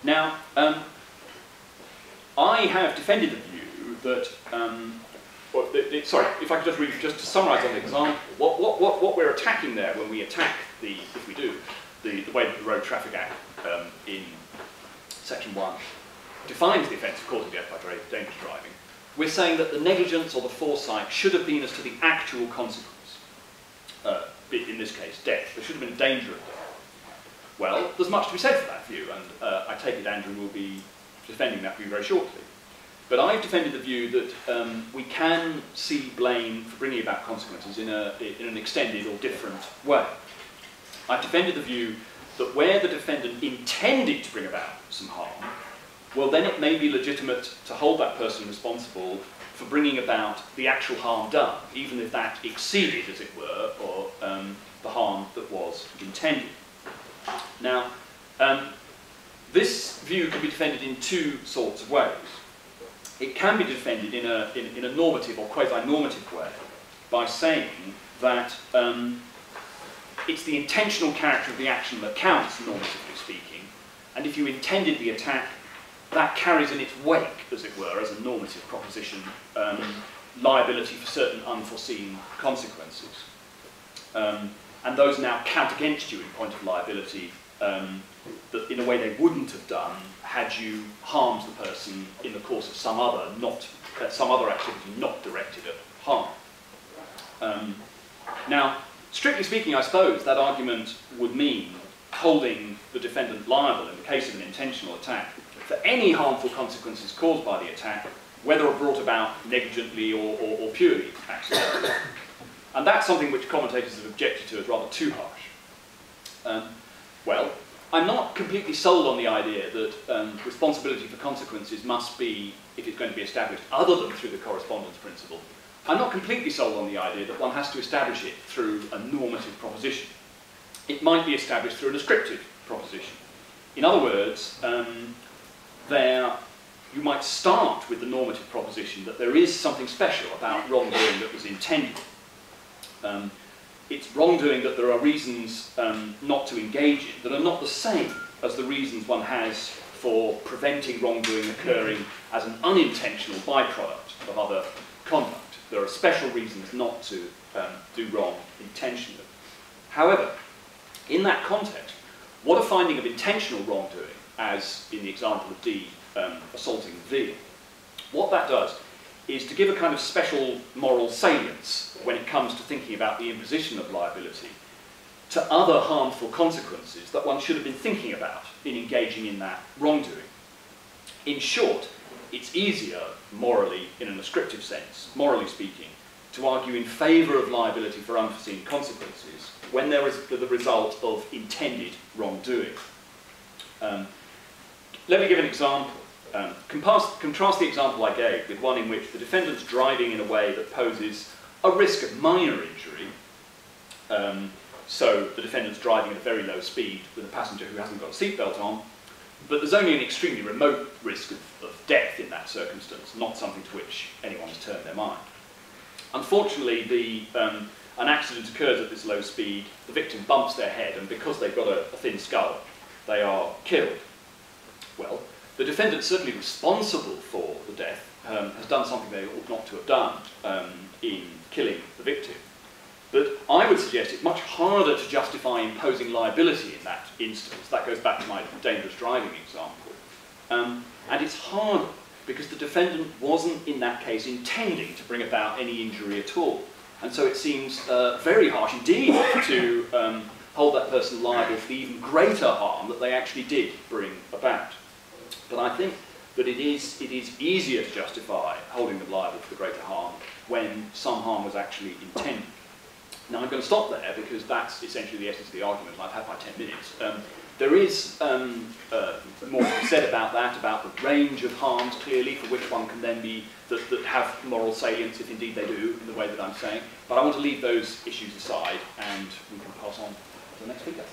Now, I have defended the view that, sorry, if I could just read, just to summarise on the example, what we're attacking there when we attack if we do, the way that the Road Traffic Act in Section 1 defines the offence of causing death by dangerous driving, we're saying that the negligence or the foresight should have been as to the actual consequence. In this case, death. There should have been a danger of death. Well, there's much to be said for that view, and I take it Andrew will be defending that view very shortly. But I've defended the view that we can see blame for bringing about consequences in an extended or different way. I've defended the view that where the defendant intended to bring about some harm, well then it may be legitimate to hold that person responsible for bringing about the actual harm done, even if that exceeded, as it were, or the harm that was intended. Now, this view can be defended in two sorts of ways. It can be defended in a normative or quasi-normative way by saying that it's the intentional character of the action that counts, normatively speaking, and if you intended the attack, that carries in its wake, as it were, as a normative proposition, liability for certain unforeseen consequences. And those now count against you in point of liability that in a way they wouldn't have done had you harmed the person in the course of some other activity not directed at harm. Now, strictly speaking, I suppose that argument would mean holding the defendant liable in the case of an intentional attack for any harmful consequences caused by the attack, whether brought about negligently or purely accidentally. And that's something which commentators have objected to as rather too harsh. Well, I'm not completely sold on the idea that responsibility for consequences must be, if it's going to be established, other than through the correspondence principle. I'm not completely sold on the idea that one has to establish it through a normative proposition. It might be established through a descriptive proposition. In other words, you might start with the normative proposition that there is something special about wrongdoing that was intended. It's wrongdoing that there are reasons not to engage in that are not the same as the reasons one has for preventing wrongdoing occurring as an unintentional byproduct of other conduct. There are special reasons not to do wrong intentionally. However, in that context, what a finding of intentional wrongdoing, as in the example of D assaulting V, what that does is to give a kind of special moral salience when it comes to thinking about the imposition of liability to other harmful consequences that one should have been thinking about in engaging in that wrongdoing. In short, it's easier morally, in an ascriptive sense, morally speaking, to argue in favour of liability for unforeseen consequences when there is the result of intended wrongdoing. Let me give an example. Contrast the example I gave with one in which the defendant's driving in a way that poses a risk of minor injury. So the defendant's driving at a very low speed with a passenger who hasn't got a seatbelt on, but there's only an extremely remote risk of death in that circumstance, not something to which anyone has turned their mind. Unfortunately, an accident occurs at this low speed, the victim bumps their head, and because they've got a thin skull, they are killed. Well, the defendant, certainly responsible for the death, has done something they ought not to have done in killing the victim. But I would suggest it's much harder to justify imposing liability in that instance. That goes back to my dangerous driving example. And it's harder because the defendant wasn't, in that case, intending to bring about any injury at all. And so it seems very harsh indeed to hold that person liable for the even greater harm that they actually did bring about. But I think that it is easier to justify holding them liable for the greater harm when some harm was actually intended. Now I'm going to stop there because that's essentially the essence of the argument. I've had my 10 minutes. There is more to be said about that, about the range of harms clearly for which one can then be, that have moral salience, if indeed they do, in the way that I'm saying. But I want to leave those issues aside and we can pass on to the next speaker.